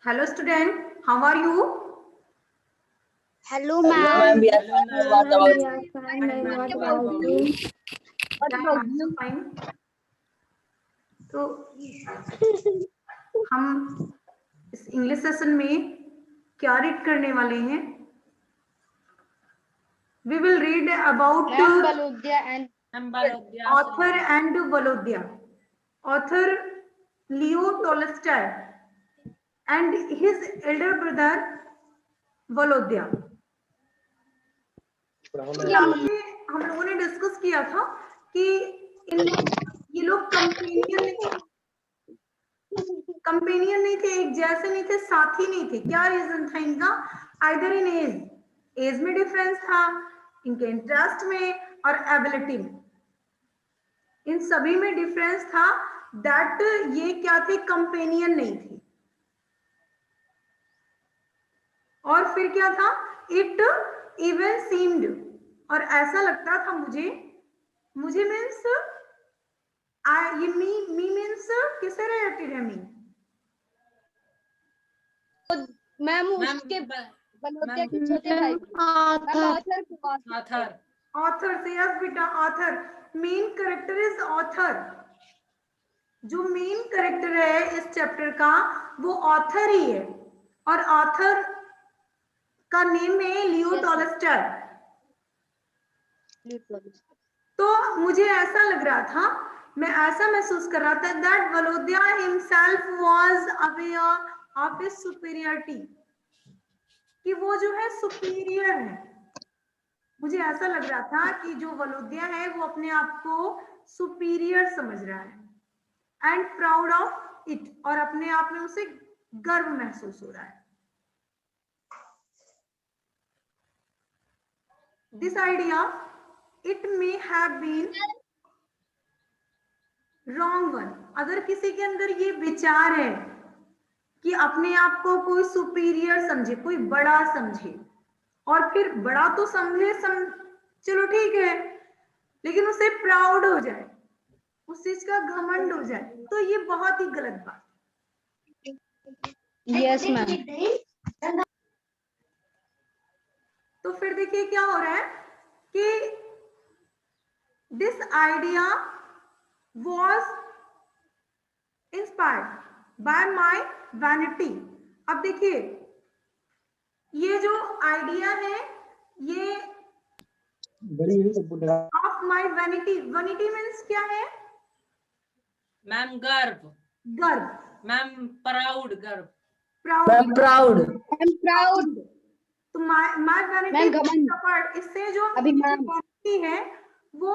Hello student, how are you? Hello, Hello, ma'am. ma'am. We are fine. What about We you? are fine. ma'am. What What about about you? you? What Yeah, about I'm you? also fine. तो हम इस English session में क्या read करने वाले हैं? We will read about Balodia and author and Volodya. Author Leo Tolstoy and his elder brother Volodya. हम लोगों ने डिस्कस किया था कि ये लोग कंपेनियन नहीं थे, एक जैसे नहीं थे, साथी नहीं थे. क्या रीजन था इनका? आइदर इन एज में डिफरेंस था, इनके इंटरेस्ट में और एबिलिटी में, इन सभी में डिफरेंस था. दैट ये क्या थे? कंपेनियन नहीं थे. और फिर क्या था? इट इवन सीम्ड, और ऐसा लगता था मुझे मीन्स ये मी मीन्स किससे रिलेटेड है? मी मैम उसके बलोदिया के छोटे भाई ऑथर से. यस बेटा, author. Main character is author. जो मेन कैरेक्टर है इस चैप्टर का वो ऑथर ही है, और ऑथर का नेम है लियो टॉलस्टॉय. तो मुझे ऐसा लग रहा था, मैं ऐसा महसूस कर रहा था that Volodya himself was aware of his superiority, कि वो जो है सुपीरियर है. मुझे ऐसा लग रहा था कि जो वलोदिया है वो अपने आप को सुपीरियर समझ रहा है एंड प्राउड ऑफ इट, और अपने आप में उसे गर्व महसूस हो रहा है. This idea it may have been wrong one. अगर किसी के अंदर ये विचार है कि अपने आप को कोई सुपीरियर समझे, कोई बड़ा समझे, और फिर बड़ा तो समझे चलो ठीक है, लेकिन उसे प्राउड हो जाए, उस चीज का घमंड हो जाए, तो ये बहुत ही गलत बात. Yes ma'am. तो फिर देखिए क्या हो रहा है कि this idea was inspired by my vanity. अब देखिए ये जो आइडिया है ये of my vanity. Vanity means क्या है मैम? गर्व. गर्व. Ma'am proud. गर्व. Ma'am proud. तो माय वैनिटी इससे जो वैनिटी है वो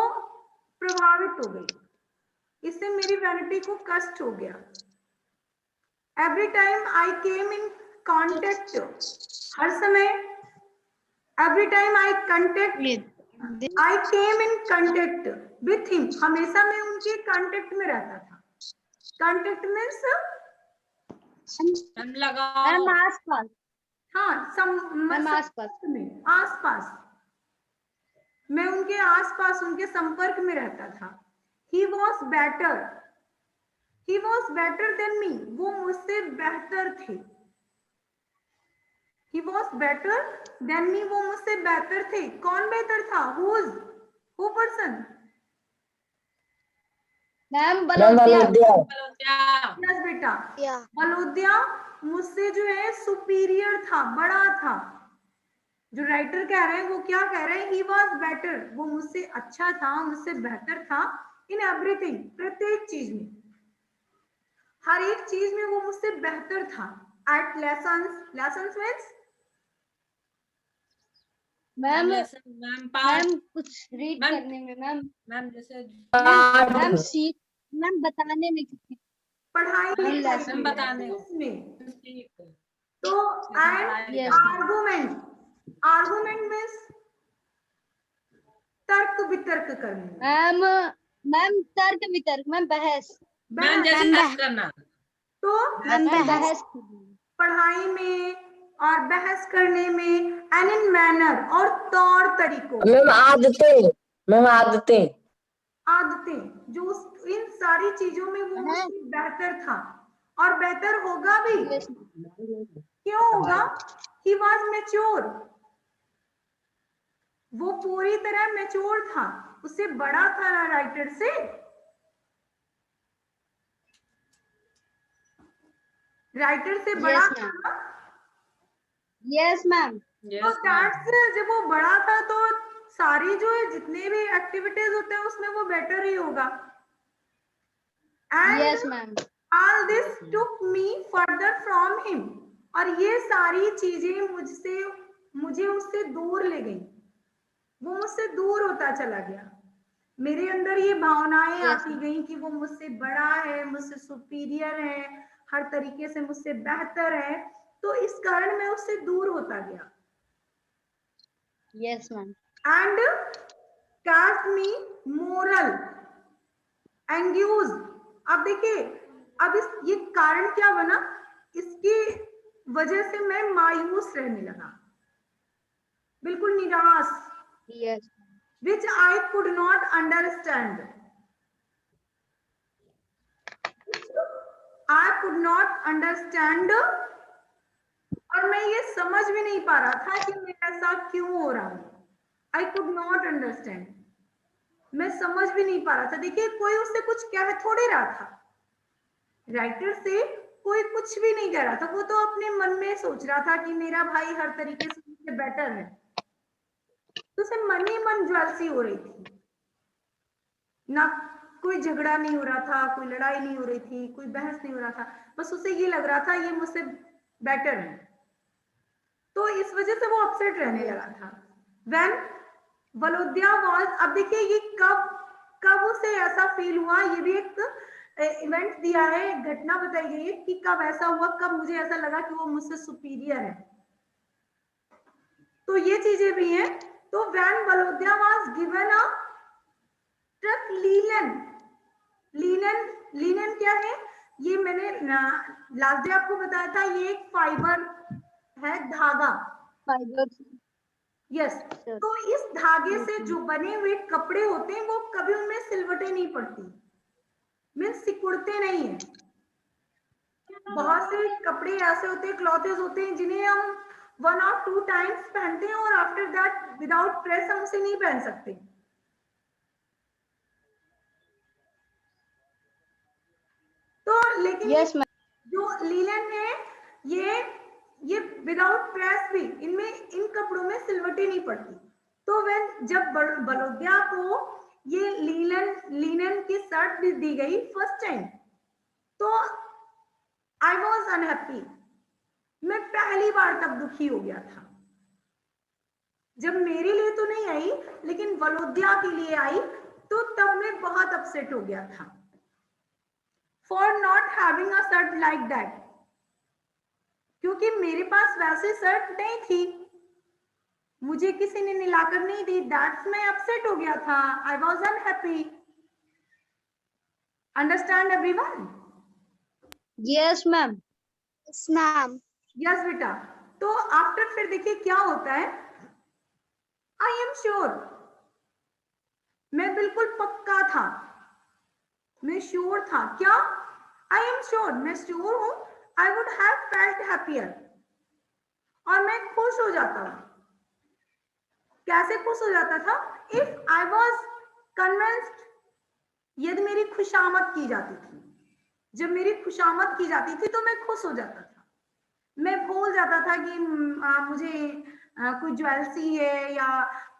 प्रभावित हो गई, इससे मेरी वैनिटी को कष्ट हो गया. Every time I came in contact, हर समय, every time I came in contact with him, हमेशा मैं उनके कांटेक्ट में रहता था. कांटेक्ट मीन्स लगाओ. आसपास. हाँ, आसपास मैं उनके आसपास, उनके संपर्क में रहता था. He was better than me, वो मुझसे बेहतर थे. He was better than me, वो मुझसे बेहतर थे. कौन बेहतर था? Who person? मैम बलोदिया. यस बेटा, वलोदिया मुझसे जो है सुपीरियर था, बड़ा था. जो राइटर कह रहे हैं वो क्या कह रहे हैं? ही वॉज बेटर, वो मुझसे अच्छा था, मुझसे बेहतर था. इन एवरीथिंग, प्रत्येक चीज में, हर एक चीज में वो मुझसे बेहतर था. एट लेसन्स मीन्स मैम कुछ रीड करने में मैम जैसे मैम सीख, मैम बताने में, पढ़ाई में, बताने में. ठीक. तो एंड आर्गुमेंट मीन्स तर्क वितर्क करना. मैम तर्क वितर्क, मैम बहस. मैम जैसे बहस करना. तो बहस पढ़ाई में और बहस करने में, एंड इन मैनर, और तौर तरीकों. मैम आदतें जो इन सारी चीजों में वो मुझसे बेहतर था, और बेहतर होगा भी। Yes. क्यों होगा? ही वॉज मेच्योर, वो पूरी तरह मेच्योर था, उससे बड़ा था ना राइटर से। राइटर से बड़ा Yes, था ma'am. ना। Yes, ma'am. तो Yes, ma'am. दैट्स, जब वो बड़ा था तो सारी जो है जितने भी एक्टिविटीज होते हैं उसमें वो बेटर ही होगा। Yes, and ma'am. All this took me further from him, और ये सारी चीजें मुझे उससे दूर ले गई, वो मुझसे दूर होता चला गया। मेरे अंदर ये भावनाएं Yes, आती गई कि वो मुझसे बड़ा है, मुझसे सुपीरियर है, हर तरीके से मुझसे बेहतर है, तो इस कारण मैं उससे दूर होता गया। Yes, ma'am. And cast me moral anguish. अब देखिए, अब ये कारण क्या बना, इसकी वजह से मैं मायूस रहने लगा, बिल्कुल निराश, Yes. which I could not understand. I could not understand, और मैं ये समझ भी नहीं पा रहा था कि मैं ऐसा क्यों हो रहा हूं। I could not understand, मैं समझ भी नहीं पा रहा था। देखिए, कोई उससे कुछ कह थोड़े रहा था, राइटर से कोई कुछ भी नहीं कह रहा था, वो तो अपने मन में सोच रहा था कि मेरा भाई हर तरीके से मुझसे बेटर है, तो उसे मन ही मन ज्वेलसी हो रही थी ना, कोई झगड़ा नहीं हो रहा था, कोई लड़ाई नहीं हो रही थी, कोई बहस नहीं हो रहा था, बस उसे ये लग रहा था ये मुझसे बेटर है, तो इस वजह से वो अपसेट रहने लगा था। व्हेन वलोदिया वाज, अब देखिए ये कब कब उसे ऐसा फील हुआ, ये भी एक इवेंट दिया है, घटना बताई गई है कि कब ऐसा हुआ, कब मुझे ऐसा लगा कि वो मुझसे सुपीरियर है, तो ये चीजें भी हैं। तो when Volodya was given a truck लीलन, लीलन क्या है, ये मैंने लास्ट डे आपको बताया था, ये एक फाइबर है, धागा। Fiber. यस, तो इस धागे से जो बने हुए कपड़े होते हैं वो कभी उनमें सिलवटें नहीं पड़ती, मीन्स सिकुड़ते नहीं है। बहुत से कपड़े ऐसे होते हैं, क्लॉथेस होते हैं जिन्हें हम 1 और 2 टाइम्स पहनते हैं और आफ्टर दैट विदाउट प्रेस हम उसे नहीं पहन सकते। तो लेकिन Yes, ma'am. जो लीलन है, ये विदाउट प्रेस भी, इनमें इन कपड़ों में सिलवटें नहीं पड़ती। तो व्हेन जब बलोदिया को ये लीलन की शर्ट दी गई फर्स्ट टाइम, तो आई वॉज अनहैप्पी, मैं पहली बार तब दुखी हो गया था, जब मेरे लिए तो नहीं आई लेकिन वलोदिया के लिए आई, तो तब मैं बहुत अपसेट हो गया था। For not having a shirt like that, क्योंकि मेरे पास वैसे शर्ट नहीं थी, मुझे किसी ने निलाकर नहीं दी, दैट्स मैं अपसेट हो गया था, I was unhappy. Understand everyone? Yes, ma'am. Yes, ma'am. Yes बेटा। तो आफ्टर फिर देखिए क्या होता है, आई एम श्योर, मैं बिल्कुल पक्का था, मैं श्योर था, क्या? आई एम श्योर, मैं श्योर हूं, आई वुड हैव फेल्ट हैप्पियर, और मैं खुश हो जाता हूं। कैसे खुश हो जाता था? इफ आई वॉज कन्विंस्ड, यदि मेरी खुशामद की जाती थी, जब मेरी खुशामद की जाती थी तो मैं खुश हो जाता था, मैं भूल जाता था कि मुझे कोई ज्वेलसी है, या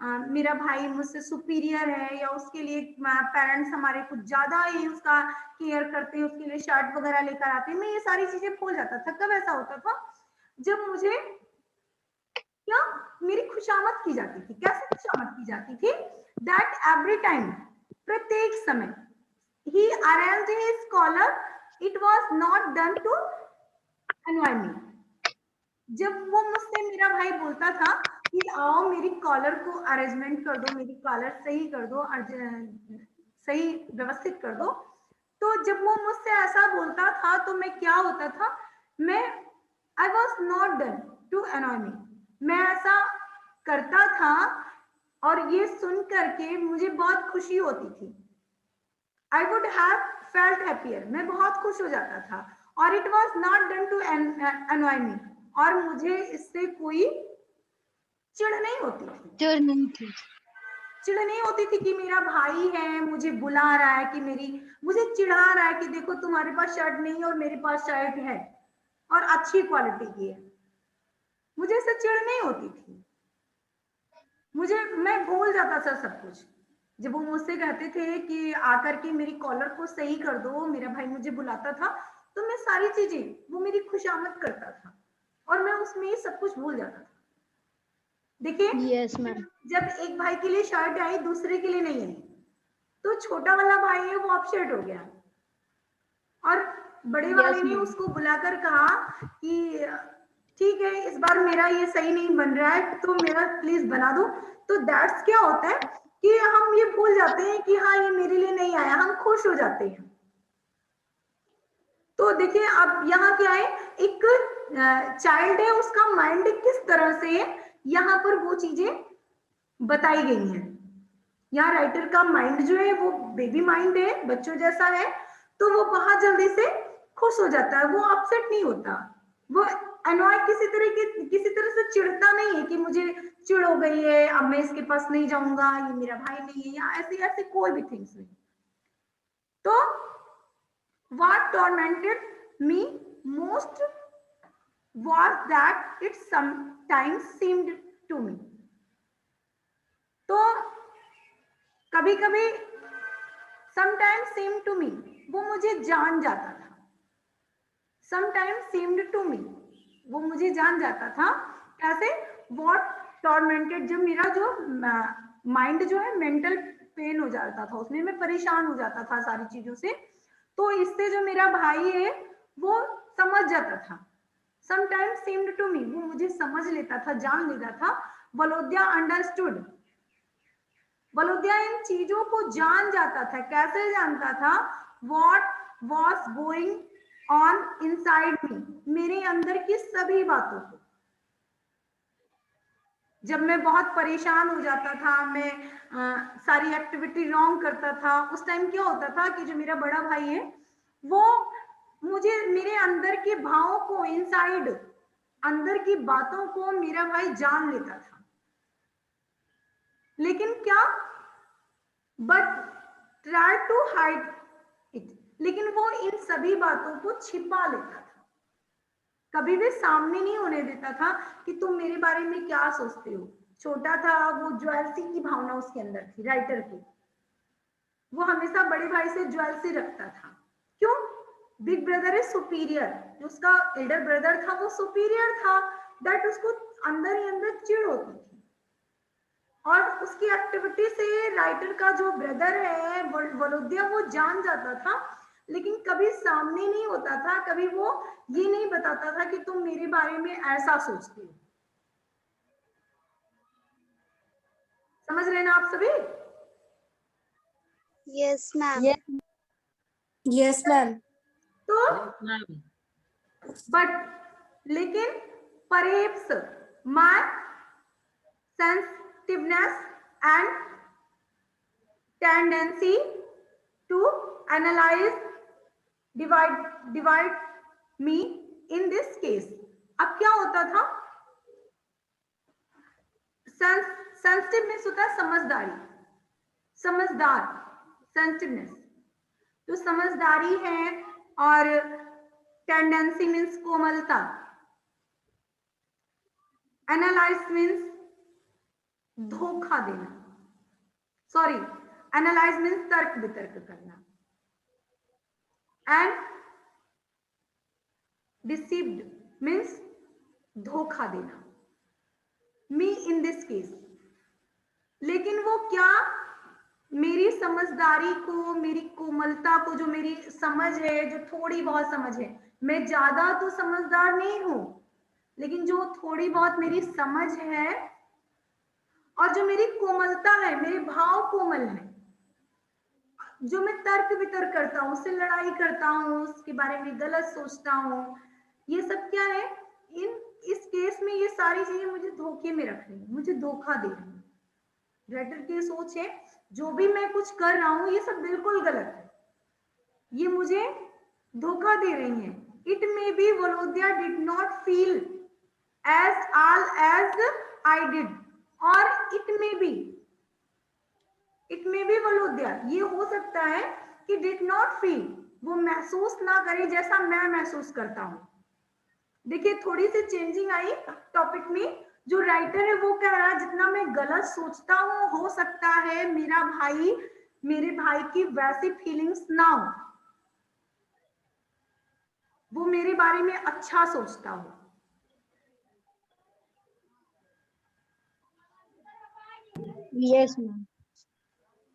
मेरा भाई मुझसे सुपीरियर है, या उसके लिए पेरेंट्स हमारे कुछ ज्यादा ही उसका केयर करते हैं, उसके लिए शर्ट वगैरह लेकर आते हैं, मैं ये सारी चीजें भूल जाता था। कब ऐसा होता था? जब मुझे क्या, मेरी खुशामद की जाती थी। कैसे खुशामद की जाती थी? दैट एवरी टाइम, प्रत्येक समय, he arranged his collar, it was not done to annoy me। जब वो मुझसे, मेरा भाई बोलता था कि आओ मेरी कॉलर को अरेंजमेंट कर दो, मेरी कॉलर सही कर दो, सही व्यवस्थित कर दो, तो जब वो मुझसे ऐसा बोलता था तो मैं क्या होता था, मैं I was not done to annoy me, मैं ऐसा करता था, और ये सुन करके मुझे बहुत खुशी होती थी। I would have felt happier, मैं बहुत खुश हो जाता था, और it was not done to annoy me, और मुझे इससे कोई चिढ़ नहीं होती थी। चिढ़ नहीं होती थी कि मेरा भाई है मुझे बुला रहा है, कि मुझे चिढ़ा रहा है कि देखो तुम्हारे पास शर्ट नहीं है और मेरे पास शर्ट है और अच्छी क्वालिटी की है। मुझे इससे चिढ़ नहीं होती थी। मैं भूल जाता था सब कुछ। जब वो मुझसे कहते थे कि आकर के मेरी कॉलर को सही कर दो, मेरा भाई मुझे बुलाता था, तो मैं सारी चीजें, वो मेरी खुशामद करता था और मैं उसमें सब कुछ भूल जाता था। देखिए, यस मैम। जब एक भाई के लिए शर्ट आई, दूसरे के लिए नहीं आई, तो छोटा वाला भाई है वो अपसेट हो गया और बड़े वाले ने उसको बुलाकर कहा कि ठीक है, इस बार मेरा ये सही नहीं बन रहा है तो मेरा प्लीज बना दो। तो दैट्स क्या होता है कि हम ये भूल जाते हैं कि हाँ ये मेरे लिए नहीं आया, हम खुश हो जाते हैं। तो देखिए अब यहाँ क्या है, एक चाइल्ड है, उसका माइंड किस तरह से यहाँ पर वो चीजें बताई गई हैं। यहाँ राइटर का माइंड जो है वो बेबी माइंड है, बच्चों जैसा है, तो वो बहुत जल्दी से खुश हो जाता है, वो अपसेट नहीं होता, वो अनॉय किसी तरह से चिढ़ता नहीं है कि मुझे चिढ़ हो गई है, अब मैं इसके पास नहीं जाऊंगा, ये मेरा भाई नहीं है, या ऐसे कोई भी थिंग्स नहीं। तो what tormented me most was that it sometimes seemed to me, तो कभी कभी sometimes seemed to me, वो मुझे जान जाता था। sometimes seemed to me, वो मुझे जान जाता था। कैसे? what tormented, जब मेरा जो माइंड जो है मेंटल पेन हो जाता था, उसमें मैं परेशान हो जाता था सारी चीजों से, तो इससे जो मेरा भाई है वो समझ जाता था। sometimes seemed to me, वो मुझे समझ लेता था, जान लेता था। वलोदिया अंडरस्टूड, वलोदिया इन चीजों को जान जाता था। कैसे जानता था? what was going on inside me, मेरे अंदर की सभी बातों को। जब मैं बहुत परेशान हो जाता था, मैं सारी एक्टिविटी रॉन्ग करता था, उस टाइम क्या होता था कि जो मेरा बड़ा भाई है वो मुझे मेरे अंदर के भावों को, इनसाइड अंदर की बातों को मेरा भाई जान लेता था। लेकिन क्या? But try to hide it, लेकिन वो इन सभी बातों को छिपा लेता था, कभी भी सामने नहीं होने देता था कि तुम मेरे बारे में क्या सोचते हो। छोटा था, वो ज्वेलसी की भावना उसके अंदर थी, राइटर की। वो हमेशा बड़े भाई से ज्वेलसी रखता था। क्यों? बिग ब्रदर इज सुपीरियर, जो उसका एल्डर ब्रदर था वो सुपीरियर था, दैट उसको अंदर ही अंदर चिढ़ होती थी। और उसकी एक्टिविटी से राइटर का जो ब्रदर है वलोदिया, वो जान जाता था, लेकिन कभी सामने नहीं होता था, कभी वो ये नहीं बताता था कि तुम मेरे बारे में ऐसा सोचते हो। समझ रहे ना आप सभी? Yes ma'am. Yes ma'am. तो बट लेकिन perhaps my sensitiveness and tendency to analyze divide me in this case। अब क्या होता था? सेंसिटिवनेस होता है समझदारी, समझदार, सेंसिटिवनेस तो समझदारी है, और टेंडेंसी मीन्स कोमलता, एनालाइज मीन्स धोखा देना, सॉरी एनालाइज मीन्स तर्क वितर्क करना, एंड डिसीव्ड मीन्स धोखा देना, मी इन दिस केस। लेकिन वो क्या? मेरी समझदारी को, मेरी कोमलता को, जो मेरी समझ है, जो थोड़ी बहुत समझ है, मैं ज्यादा तो समझदार नहीं हूं, लेकिन जो थोड़ी बहुत मेरी समझ है और जो मेरी कोमलता है, मेरे भाव कोमल है, जो मैं तर्क वितर्क करता हूँ, उससे लड़ाई करता हूँ, उसके बारे में गलत सोचता हूँ, ये सब क्या है? इस केस में ये सारी चीजें मुझे धोखे में रख रही है, मुझे धोखा दे रही है। राइटर की सोच है जो भी मैं कुछ कर रहा हूं ये सब बिल्कुल गलत है, ये मुझे धोखा दे रही है, It may be Volodya did not feel as all as I did, or it may be Volodya, ये हो सकता है कि did not feel, वो महसूस ना करे जैसा मैं महसूस करता हूं। देखिए थोड़ी सी चेंजिंग आई टॉपिक में। जो राइटर है वो कह रहा है जितना मैं गलत सोचता हूँ हो सकता है मेरे भाई की वैसी फीलिंग्स ना हो, वो मेरे बारे में अच्छा सोचता हो। Yes ma'am.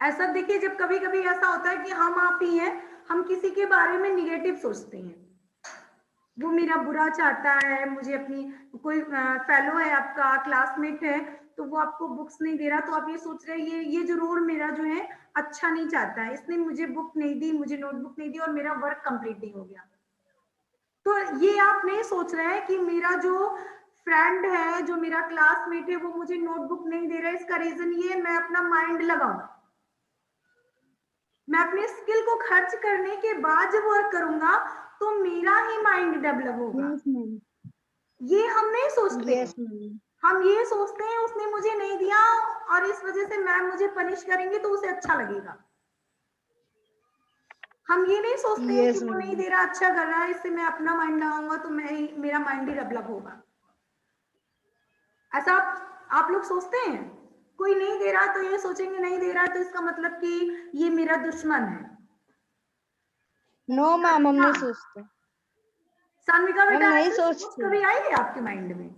ऐसा देखिए जब कभी कभी ऐसा होता है कि हम आप ही हैं, हम किसी के बारे में निगेटिव सोचते हैं, वो मेरा बुरा चाहता है, मुझे अपनी कोई फेलो है आपका क्लासमेट है तो वो आपको बुक्स नहीं दे रहा, तो आप ये सोच रहे हैं ये जरूर मेरा जो है अच्छा नहीं चाहता है, इसने मुझे बुक नहीं दी, मुझे नोटबुक नहीं दी और मेरा वर्क कंप्लीट नहीं हो गया। तो ये आप नहीं सोच रहे हैं कि मेरा जो फ्रेंड है, जो मेरा क्लासमेट है, वो मुझे नोटबुक नहीं दे रहा है, इसका रीजन ये मैं अपना माइंड लगाऊं, मैं अपने स्किल को खर्च करने के बाद जब वर्क करूंगा तो मेरा ही माइंड डेवलप होगा। Yes ma'am. ये हम नहीं सोचते। Yes ma'am. हम ये सोचते हैं उसने मुझे नहीं दिया और इस वजह से मैम मुझे पनिश करेंगे तो उसे अच्छा लगेगा। हम ये नहीं सोचते हैं कि वो नहीं दे रहा, अच्छा कर रहा है, इससे मैं अपना माइंड लगाऊंगा तो मेरा माइंड ही डेवलप होगा। ऐसा आप लोग सोचते हैं? कोई नहीं दे रहा तो ये सोचेंगे नहीं दे रहा तो इसका मतलब कि ये मेरा दुश्मन है। नो मैम, हम नहीं सोचते। सान्विका बेटा नहीं ऐसी सोच सोचते। कभी आई है आपके माइंड में?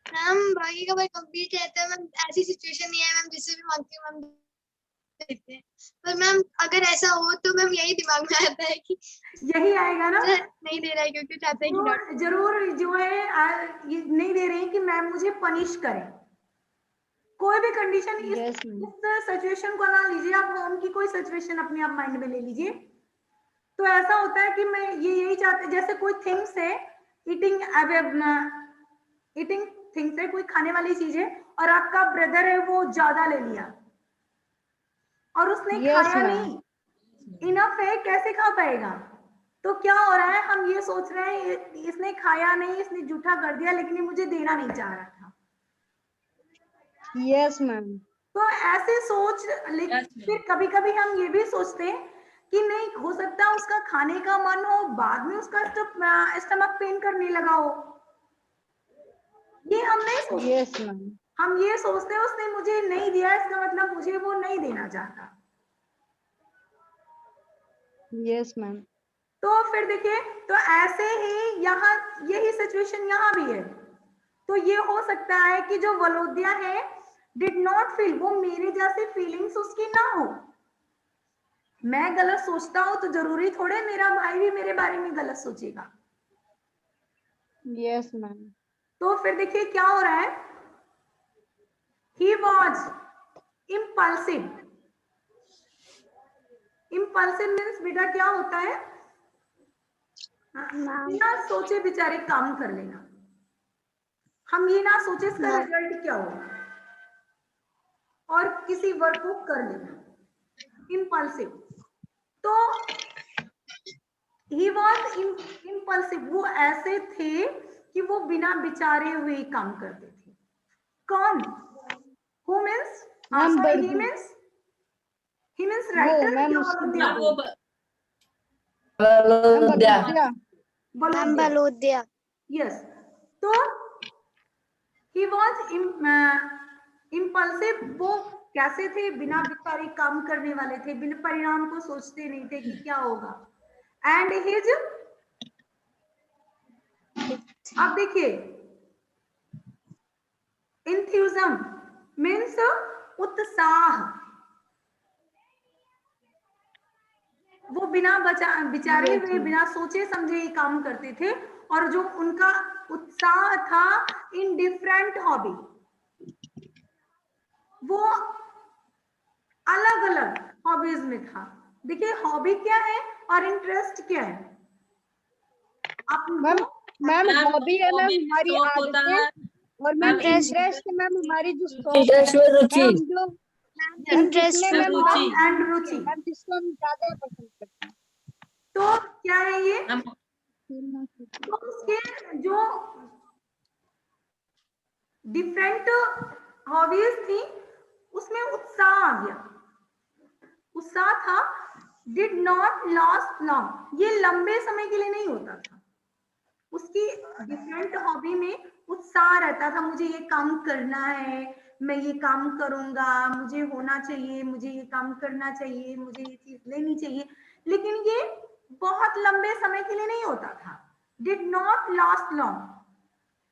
मैम बाकी का भाई कंप्लीट रहता है मैम, ऐसी सिचुएशन नहीं है मैम जिससे भी मांगती हूँ मैम देते हैं, पर मैम अगर ऐसा हो तो मैम यही दिमाग में आता है कि यही आएगा ना, नहीं दे रहा है क्योंकि चाहते हैं कि वो जरूर जो है ये नहीं दे रहे हैं कि मैम मुझे पनिश करें। कोई भी कंडीशन इस सिचुएशन को ना लीजिए आप, होम की कोई सिचुएशन अपने आप माइंड में ले लीजिए। तो ऐसा होता है कि मैं यही चाहते, जैसे कोई थिंग्स है, ईटिंग थिंग्स है, कोई खाने वाली चीज है और आपका ब्रदर है वो ज्यादा ले लिया और उसने खाया नहीं, इनफ है, कैसे खा पाएगा? तो क्या हो रहा है, हम ये सोच रहे हैं इसने खाया नहीं, इसने जूठा कर दिया, लेकिन ये मुझे देना नहीं चाह रहा था। Yes ma'am. तो ऐसे सोच, लेकिन फिर कभी कभी हम ये भी सोचते हैं कि नहीं हो सकता उसका खाने का मन हो, बाद में उसका स्टमक पेन करने लगा हो, ये हम नहीं सोचते। Yes ma'am. हम ये सोचते हैं उसने मुझे नहीं दिया, इसका मतलब मुझे वो नहीं देना चाहता। Yes ma'am. तो फिर देखिए, तो ऐसे ही यहाँ यही सिचुएशन यहाँ भी है। तो ये हो सकता है कि जो वलोदिया है डिड नॉट फील, वो मेरे जैसे फीलिंग्स उसकी ना हो। मैं गलत सोचता हूं तो जरूरी थोड़े मेरा भाई भी मेरे बारे में गलत सोचेगा। Yes ma'am. तो फिर देखिए क्या हो रहा है, he was impulsive। impulsive means बेटा क्या होता है, बिना सोचे बेचारे काम कर लेना, हम ये ना सोचे इसका रिजल्ट क्या हो और किसी वर्क को कर लेना, impulsive। तो he was impulsive, वो ऐसे थे कि वो बिना विचारे हुए काम करते थे। कौन? Who means? He means writer बलोदिया। Yes. तो he was impulsive, वो कैसे थे, बिना विचारे काम करने वाले थे, बिना परिणाम को सोचते नहीं थे कि क्या होगा। एंड हिज, अब देखिए enthusiasm मीन्स उत्साह, वो बिना विचारे हुए, बिना सोचे समझे ही काम करते थे। और जो उनका उत्साह था इन डिफरेंट हॉबी, वो अलग अलग हॉबीज में था। देखिए हॉबी क्या है और इंटरेस्ट क्या है? मैम हॉबी है मैम हमारी आदतें, और मैम इंटरेस्ट है मैम हमारी जो शौक है, interest and Ruchi and Ruchi, ma'am जिसको हम ज्यादा पसंद करते हैं। क्या है ये? मैम तो उसके जो डिफरेंट हॉबीज थी उसमें उत्साह आ गया, उत्साह था। डिड नॉट लास्ट लॉन्ग, ये लंबे समय के लिए नहीं होता था। उसकी डिफरेंट हॉबी में उत्साह रहता था, मुझे ये काम करना है, मैं ये काम करूंगा, मुझे होना चाहिए, मुझे ये काम करना चाहिए, मुझे ये चीज लेनी चाहिए। लेकिन ये बहुत लंबे समय के लिए नहीं होता था। डिड नॉट लास्ट लॉन्ग,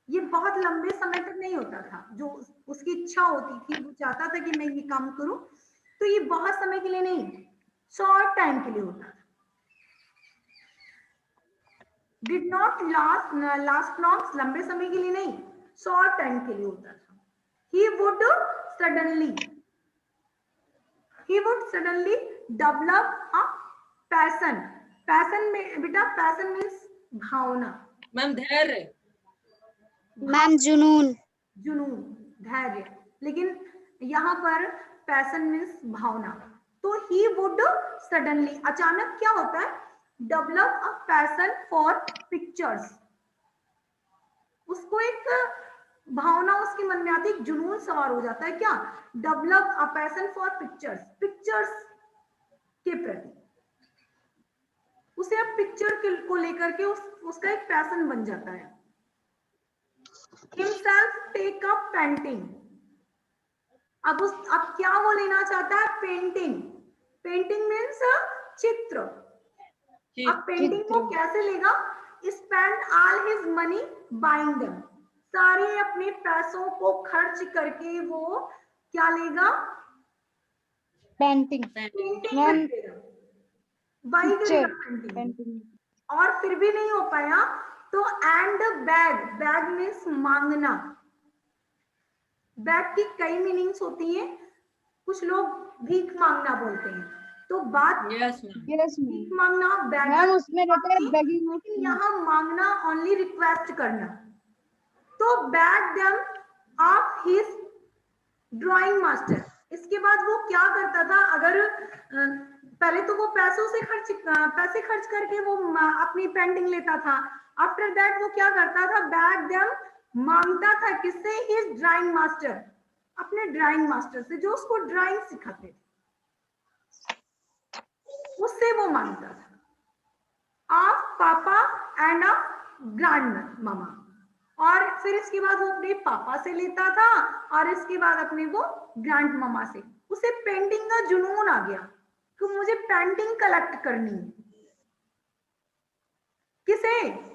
ये बहुत लंबे समय तक नहीं होता था। जो उसकी इच्छा होती थी, वो चाहता था कि मैं ये काम करूं, तो ये बहुत समय के लिए नहीं, शॉर्ट टाइम के लिए होता था। डिड नॉट लास्ट लॉन्ग, लंबे समय के लिए नहीं, शॉर्ट टाइम के लिए होता था। He would suddenly develop a passion. Passion में बेटा, पैशन मीन्स भावना। मैम धैर्य। मैम जुनून। जुनून, धैर्य, लेकिन यहाँ पर पैशन मीन्स भावना। तो ही वुड सडनली, अचानक क्या होता है, develop a passion for pictures. उसको एक भावना उसके मन में आती है, जुनून सवार हो जाता है। क्या? Develop a passion for pictures, pictures के प्रति उसे अब पिक्चर को लेकर के उसका एक पैशन बन जाता है। himself take up painting, अब क्या वो लेना चाहता है, पेंटिंग। पेंटिंग मीन्स चित्र। अब पेंटिंग को कैसे लेगा, spend all his money buying them, सारे अपने पैसों को खर्च करके वो क्या लेगा, पेंटिंग। पेंटिंग मैम खरीदेगा, बाई करेगा पेंटिंग। और फिर भी नहीं हो पाया तो एंड बैग मीन्स मांगना। बैग की कई मीनिंग्स होती हैं, कुछ लोग भीख मांगना बोलते हैं। तो बात यस भीख मांगना, बैग मैम उसमें रहता है बेगिंग, लेकिन यहाँ मांगना ओनली रिक्वेस्ट करना। तो bag them of his drawing master. इसके बाद वो क्या करता था, अगर पहले तो वो पैसे खर्च करके वो अपनी पेंटिंग लेता था। आफ्टर दैट वो क्या करता था, बैग देम मांगता था किससे, हिज ड्राइंग मास्टर, अपने ड्राइंग मास्टर से जो उसको ड्राइंग सिखाते थे, उससे वो मांगता था। ऑफ पापा एंड अ ग्रैंड मामा। और फिर इसके बाद वो अपने पापा से लेता था, और इसके बाद अपने वो ग्रैंड मामा से। उसे पेंटिंग का जुनून आ गया कि मुझे पेंटिंग कलेक्ट करनी है। किसे?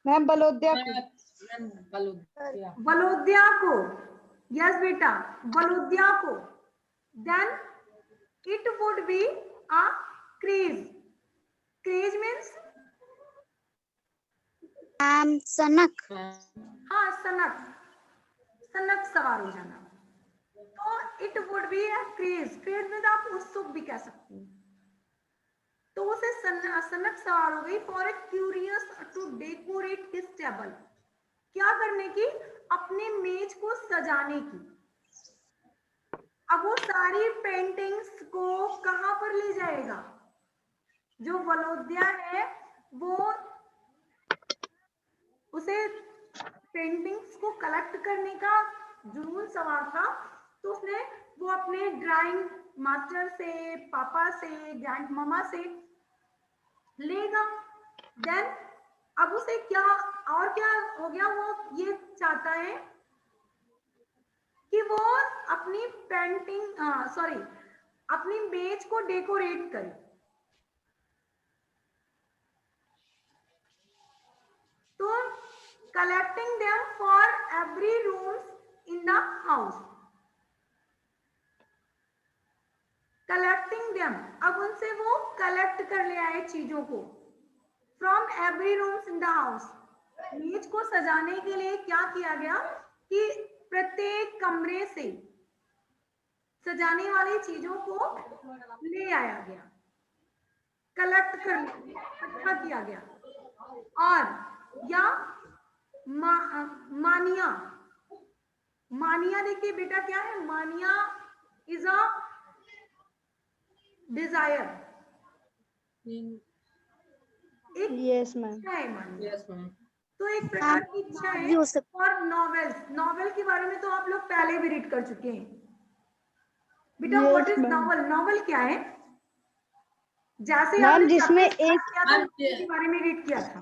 मैम बलोद्या को। मैम वलोद्या को। यस बेटा, वलोद्या को। Then it would be a craze. Craze means सनक। हाँ, सनक, सनक सवार हो जाना। तो it would be a craze, craze में आप उत्सुक भी कह सकते हैं। तो उसे सनक सवार हो गई। For a curious to decorate his table, क्या करने की, अपने मेज को सजाने की। अब वो सारी पेंटिंग्स को कहां पर ले जाएगा, जो वलोद्या है वो उसे पेंटिंग्स को कलेक्ट करने का जुनून सवार था। तो उसने वो अपने ड्राइंग मास्टर से, पापा से, ग्रैंड मामा से लेगा। देन अब उसे क्या हो गया, वो ये चाहता है कि वो अपनी अपनी मेज को डेकोरेट करे। तो collecting them for every rooms in the house, collecting them, अब उनसे वो कलेक्ट कर ले आए चीजों को। From every rooms in the house, मेज को सजाने के लिए क्या किया गया कि प्रत्येक कमरे से सजाने वाली चीजों को ले आया गया, कलेक्ट कर इकट्ठा किया गया। और या मानिया, मानिया देखिए बेटा क्या है, मानिया इज अ डिजायर, एक यस मैम। इच्छा है मन में। Yes ma'am. तो एक प्रकार की इच्छा भी है। हो सकता और नॉवेल के बारे में तो आप लोग पहले भी रीड कर चुके हैं बेटा। Yes, what is ma'am. Novel? Novel क्या है? जैसे मैम, आपने जिसमें chapter start एक- किया था मैम, के बारे में रीड किया था।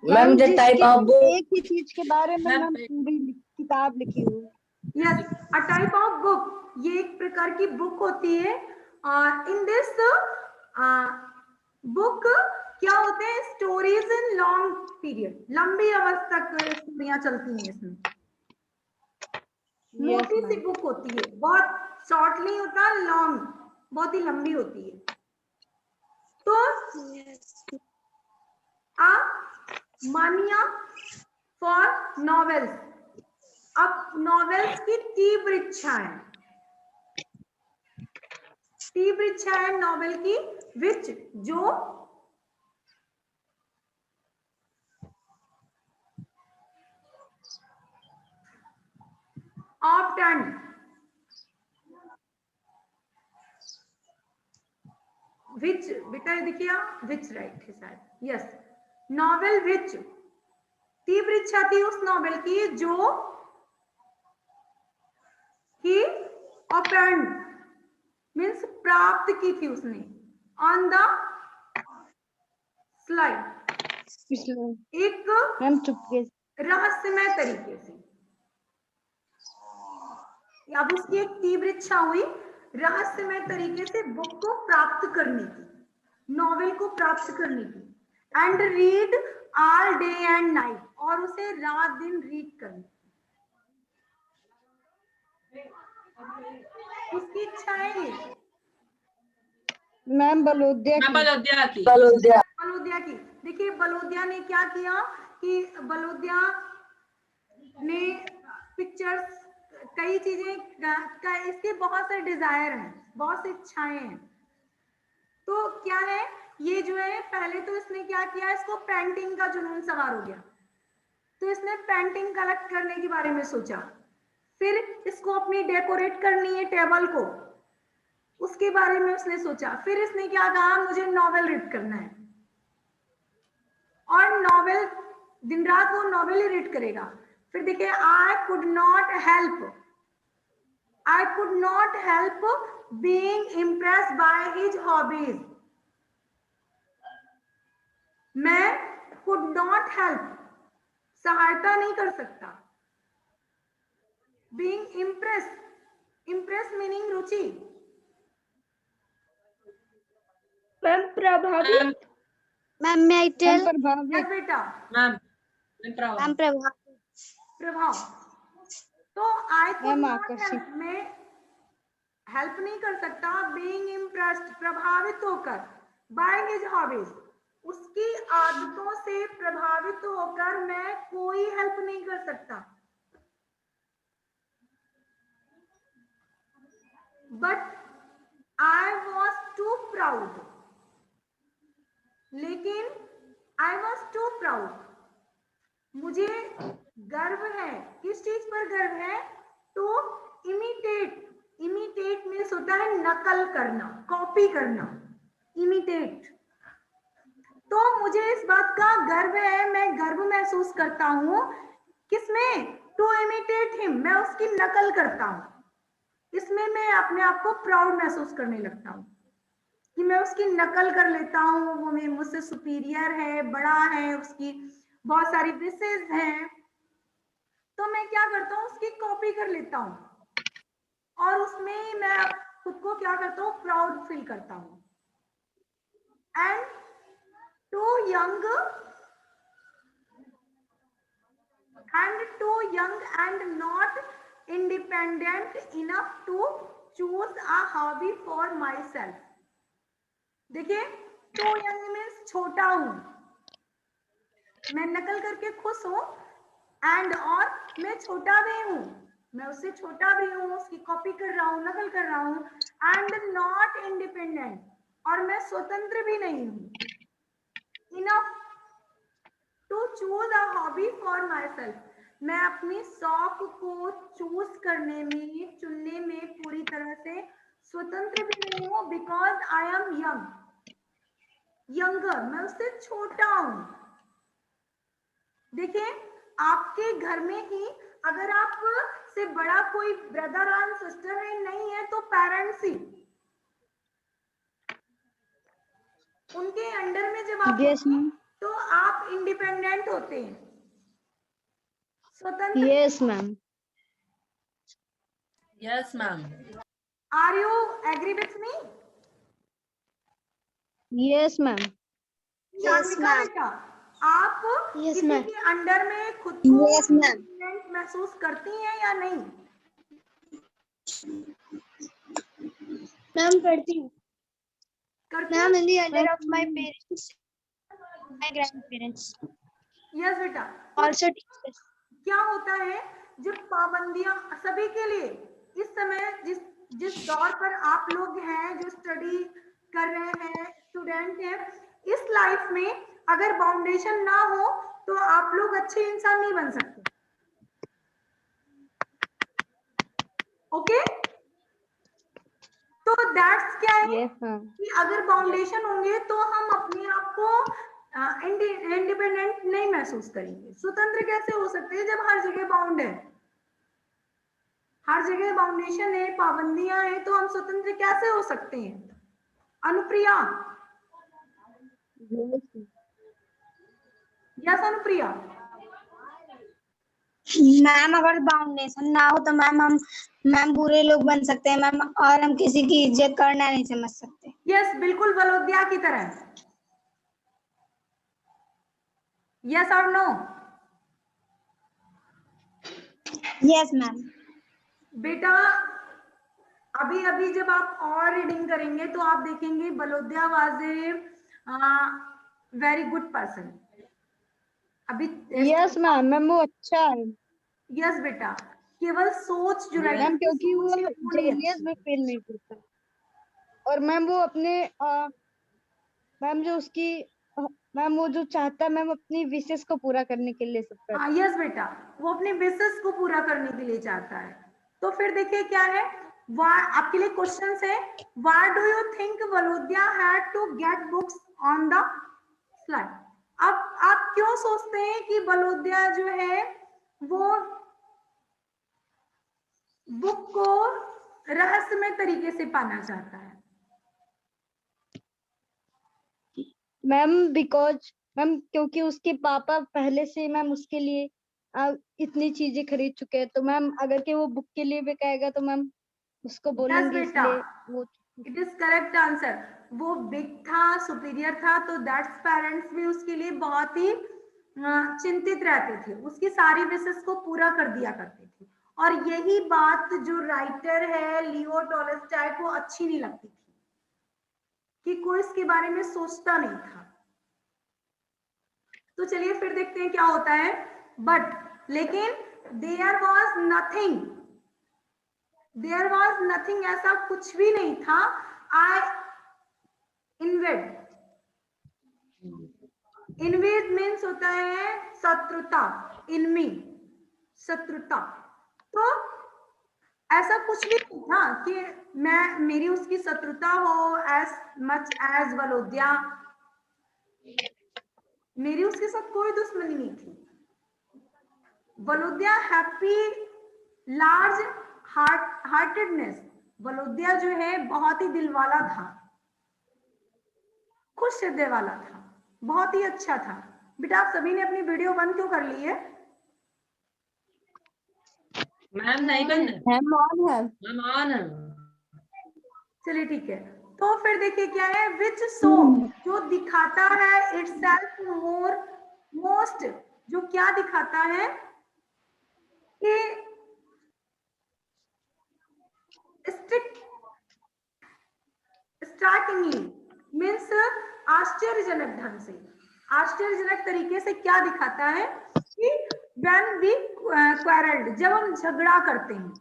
मैम the type जिसके of book एक ही चीज के बारे में मैम, मैम पूरी किताब लिखी हुई। Yes, a type of book. ये एक प्रकार की बुक होती है। इन दिस बुक क्या होते हैं? स्टोरीज इन लॉन्ग पीरियड, लंबी अवधि तक स्टोरियां चलती हैं इसमें। मोटी सी बुक होती है, बहुत शॉर्ट नहीं होता, लॉन्ग, बहुत ही लंबी होती है। तो मानिया फॉर नॉवेल्स। अब नॉवेल्स की तीव्र इच्छा है, तीव्र इच्छा है नॉवेल की, विच जो ऑफ्टन विच, बेटा ये देखिए विच राइट है शायद, यस। नॉवेल विच, तीव्र इच्छा थी उस नॉवेल की जो ही ओपेंड मीन्स प्राप्त की थी उसने, ऑन द स्लाइड, एक मैम चुपके रहस्यमय तरीके से। अब उसकी एक तीव्र इच्छा हुई रहस्यमय तरीके से बुक को प्राप्त करने की, नॉवेल को प्राप्त करने की, and read all day and night, और उसे रात दिन रीड करने की उसकी इच्छा है ये। मैम बलोदिया मैं की। बलोदिया की। बलोदिया की। देखिए बलोदिया ने क्या किया कि बलोदिया ने पिक्चर्स, कई चीजें, इसके बहुत सारे डिजायर हैं, बहुत सी इच्छाएं हैं। तो क्या है ये जो है, पहले तो इसने क्या किया, इसको पेंटिंग का जुनून सवार हो गया, तो इसने पेंटिंग कलेक्ट करने के बारे में सोचा। फिर इसको अपनी डेकोरेट करनी है टेबल को, उसके बारे में उसने सोचा। फिर इसने क्या कहा, मुझे नॉवेल रीड करना है, और नॉवेल दिन रात वो नॉवेल ही रीड करेगा। फिर देखिए I could not help being impressed by his hobbies. मैं कुड नॉट हेल्प, सहायता नहीं कर सकता, बीइंग इम्प्रेस मीनिंग रुचि। मैम प्रभावित। मैम मैं मैम टेल प्रभावित। बेटा मैम मैम प्रभाव। तो आई कुड मैम नॉट आकर्षित। हेल्प, मैं हेल्प नहीं कर सकता, बीइंग इम्प्रेस्ड, प्रभावित होकर, बाय हिज हॉबीज, उसकी आदतों से प्रभावित होकर मैं कोई हेल्प नहीं कर सकता। But I was too proud, लेकिन आई वॉज टू प्राउड, मुझे गर्व है। किस चीज पर गर्व है? To imitate. इमिटेट मीन्स होता है नकल करना, कॉपी करना, इमिटेट। तो मुझे इस बात का गर्व है, मैं गर्व महसूस करता हूं किसमें? टू इमिटेट हिम, मैं उसकी नकल करता हूं। इसमें मैं अपने आप को प्राउड महसूस करने लगता हूं कि मैं उसकी नकल कर लेता हूँ, वो मुझसे सुपीरियर है, बड़ा है, उसकी बहुत सारी विशेष हैं, तो मैं क्या करता हूँ, उसकी कॉपी कर लेता हूँ, और उसमें मैं खुद को क्या करता हूँ, प्राउड फील करता हूँ। And too young and not independent enough to choose a hobby for myself. देखिए टू यंग मीन्स छोटा हूं, मैं नकल करके खुश हूं, एंड और मैं छोटा भी हूं, मैं उससे छोटा भी हूं, उसकी कॉपी कर रहा हूं, नकल कर रहा हूं। एंड नॉट इंडिपेंडेंट, और मैं स्वतंत्र भी नहीं हूं। Enough to choose a hobby for myself, मैं अपनी शौक को चूज करने में, चुनने में पूरी तरह से स्वतंत्र भी नहीं हूं, because I am young, younger, मैं उससे छोटा हूं। देखिए आपके घर में ही अगर आप से बड़ा कोई ब्रदर एंड सिस्टर है नहीं है तो पेरेंट्स ही, उनके अंडर में जब आप यस होते हैं मैम। तो आप इंडिपेंडेंट होते हैं, स्वतंत्र। Yes ma'am. Yes, ma'am. Are you agree with me? Yes ma'am. Chandrika बेटा, आप Yes, किसी ma'am. के अंडर में खुद को Yes, ma'am. इंडिपेंडेंट महसूस करती हैं या नहीं? मैम करती हूँ। करती Ma'am, हैं? in the under of my parents, my grandparents, yes बेटा। also teachers. क्या होता है जब पाबंदियां सभी के लिए, इस समय जिस जिस दौर पर आप लोग हैं, जो स्टडी कर रहे हैं, स्टूडेंट हैं, इस लाइफ में अगर बाउंडेशन ना हो तो आप लोग अच्छे इंसान नहीं बन सकते। ओके, तो दैट्स क्या है यस मैम। कि अगर बाउंडेशन होंगे तो हम अपने आप को इंडिपेंडेंट नहीं महसूस करेंगे। स्वतंत्र कैसे हो सकते हैं जब हर जगह बाउंड है, हर जगह बाउंडेशन है, पाबंदियां हैं, तो हम स्वतंत्र कैसे हो सकते हैं? अनुप्रिया, यस अनुप्रिया। मैम अगर बाउंडेशन ना हो तो मैम बुरे लोग बन सकते हैं मैम, और हम किसी की इज्जत करना नहीं समझ सकते। यस, बिल्कुल वलोद्या की तरह। यस और नो? Yes ma'am. बेटा अभी अभी जब आप और रीडिंग करेंगे तो आप देखेंगे Volodya was a very good person. अभी यस मैम, मैम वो अच्छा है यस बेटा, केवल सोच जो Yes. मैम, राइटर की क्योंकि वो सोच है वो नहीं जेलियस अच्छी। में फील नहीं करता। और मैम वो अपने मैम जो उसकी मैम वो जो चाहता है मैम अपनी विशेष को पूरा करने के लिए सब करता हाँ यस बेटा, वो अपने विशेष को पूरा करने के लिए चाहता है। तो फिर देखिए क्या है, आपके लिए क्वेश्चन है, why do you think Volodya had to get books on the slide? अब आप क्यों सोचते हैं कि वलोद्या जो है वो बुक को रहस्यमय तरीके से पाना चाहता है? मैम बिकॉज मैम क्योंकि उसके पापा पहले से मैम उसके लिए इतनी चीजें खरीद चुके हैं, तो मैम अगर के वो बुक के लिए भी कहेगा तो मैम उसको बोलेंगे, बेटा, इसलिए वो इट इज करेक्ट आंसर। वो बिग था, सुपीरियर था, तो दैट्स पेरेंट्स भी उसके लिए बहुत ही चिंतित रहते थे, उसकी सारी विशेष को पूरा कर दिया करते थे। और यही बात जो राइटर है लियो टॉलस्टॉय को अच्छी नहीं लगती थी कि कोई इसके बारे में सोचता नहीं था। तो चलिए फिर देखते हैं क्या होता है। बट लेकिन देयर वॉज नथिंग, ऐसा कुछ भी नहीं था। आई इन्वेड मीन्स होता है शत्रुता, इनमी शत्रुता। तो ऐसा कुछ भी नहीं था कि मेरी उसकी शत्रुता हो, एज मच एज वलोद्या, मेरी उसके साथ कोई दुश्मनी नहीं थी। वलोद्या हैप्पी लार्ज हार्टेडनेस, वलोद्या जो है बहुत ही दिल वाला था, खुश हृदय वाला था, बहुत ही अच्छा था। बेटा आप सभी ने अपनी वीडियो बंद क्यों कर ली है? मैम नहीं बंद, मैम ऑन है। मैम ऑन है। चलिए ठीक है। तो फिर देखिए क्या है, विच शो जो दिखाता है इटसेल्फ मोस्ट, जो क्या दिखाता है कि स्टार्टिंगली मीन्स आश्चर्यजनक ढंग से, आश्चर्यजनक तरीके से क्या दिखाता है कि when we quarreled, जब हम झगड़ा करते हैं,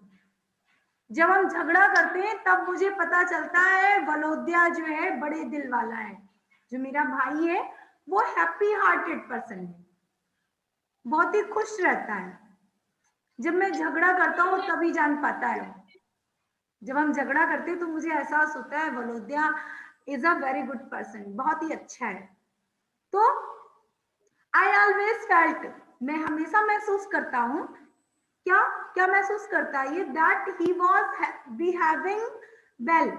जब हम झगड़ा करते हैं तब मुझे पता चलता है वलोद्या जो है बड़े दिल वाला है, जो मेरा भाई है वो हैप्पी हार्टेड पर्सन है, बहुत ही खुश रहता है। जब मैं झगड़ा करता हूँ तभी जान पाता है, जब हम झगड़ा करते हैं तो मुझे एहसास होता है Volodya is a very good person, बहुत ही अच्छा है। तो आई ऑलवेज फेल्ट, मैं हमेशा महसूस करता हूँ, क्या क्या महसूस करता है ये, that he was behaving well,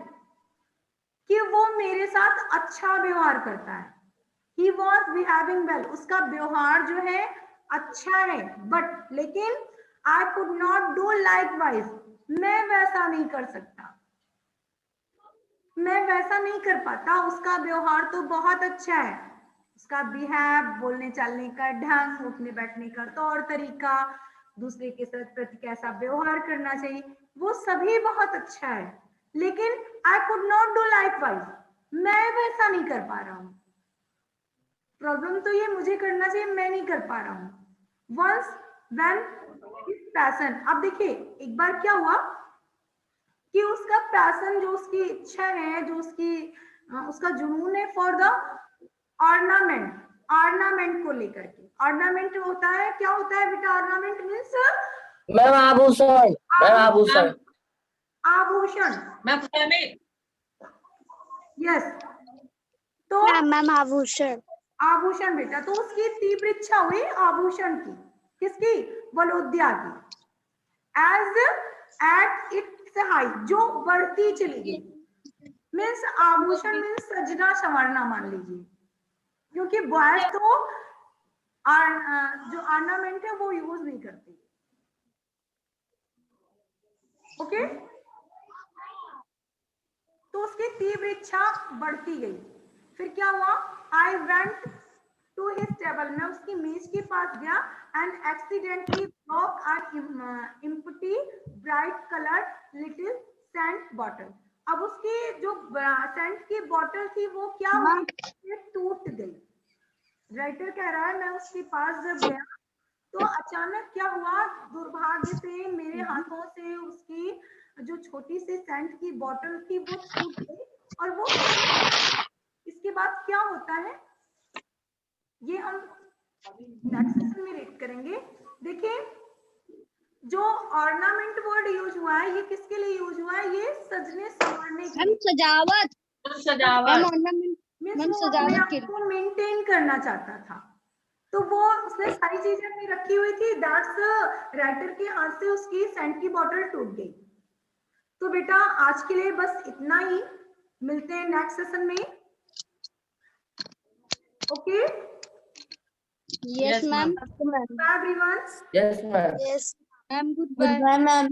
कि वो मेरे साथ अच्छा व्यवहार करता है। ही वॉज बिहेविंग वेल, उसका व्यवहार जो है अच्छा है, बट लेकिन I could not do like wise, मैं वैसा नहीं कर सकता, मैं वैसा नहीं कर पाता। उसका व्यवहार तो बहुत अच्छा है, उसका बिहेव, बोलने चालने का ढंग, उठने बैठने का तौर तरीका, दूसरे के साथ प्रति कैसा व्यवहार करना चाहिए, वो सभी बहुत अच्छा है, लेकिन I could not do like wise, मैं वैसा नहीं कर पा रहा हूँ। प्रॉब्लम तो ये मुझे करना चाहिए, मैं नहीं कर पा रहा हूँ। वंस व्हेन पैशन, अब देखिए एक बार क्या हुआ कि उसका पैशन, जो उसकी इच्छा है, जो उसका जुनून है फॉर द ऑर्नामेंट, ऑर्नामेंट को लेकर के। ऑर्नामेंट होता है, क्या होता है बेटा? ऑर्नामेंट मीन्स मैम आभूषण, मैम आभूषण। आभूषण, मैम फ्लेमिंग। यस। तो मैम आभूषण। आभूषण बेटा, तो उसकी तीव्र इच्छा हुई आभूषण की, किसकी? वलोद्या की। एज एट इट्स हाइट, जो बढ़ती चली गई, मीन्स आभूषण मीन्स सजना संवरना मान लीजिए, क्योंकि बॉयज तो जो ऑर्नामेंट है वो यूज नहीं करते। ओके, तो उसकी तीव्र इच्छा बढ़ती गई। फिर क्या हुआ? I went to his table, मैं उसकी मेज के पास गया, and accidentally broke an empty bright coloured little scent bottle. अब उसकी जो सेंट की बॉटल थी वो क्या हुई? टूट गई। राइटर कह रहा है मैं उसके पास जब गया तो अचानक क्या हुआ, दुर्भाग्य से मेरे हाथों से उसकी जो छोटी सी सेंट की बोतल थी वो छूट गई और वो, इसके बाद क्या होता है ये हम नेक्स्ट सेशन में रीड करेंगे। देखिए जो ऑर्नामेंट वर्ड यूज हुआ है ये किसके लिए यूज हुआ है? ये सजने संवारने के मैम लिए। सजावट, मैम सजावट। ऑर्नामेंट, मीन्स मैम वो अपने सजावट आप के लिए। को मेंटेन करना चाहता था, तो वो उसने सारी चीजें अपनी रखी हुई थी, दैट्स राइटर के हाथ से उसकी सेंट की बोतल टूट गई। तो बेटा आज के लिए बस इतना ही, मिलते हैं नेक्स्ट सेशन में। Okay, yes ma'am. Bye everyone. Yes ma'am. Yes ma'am goodbye. Ma'am.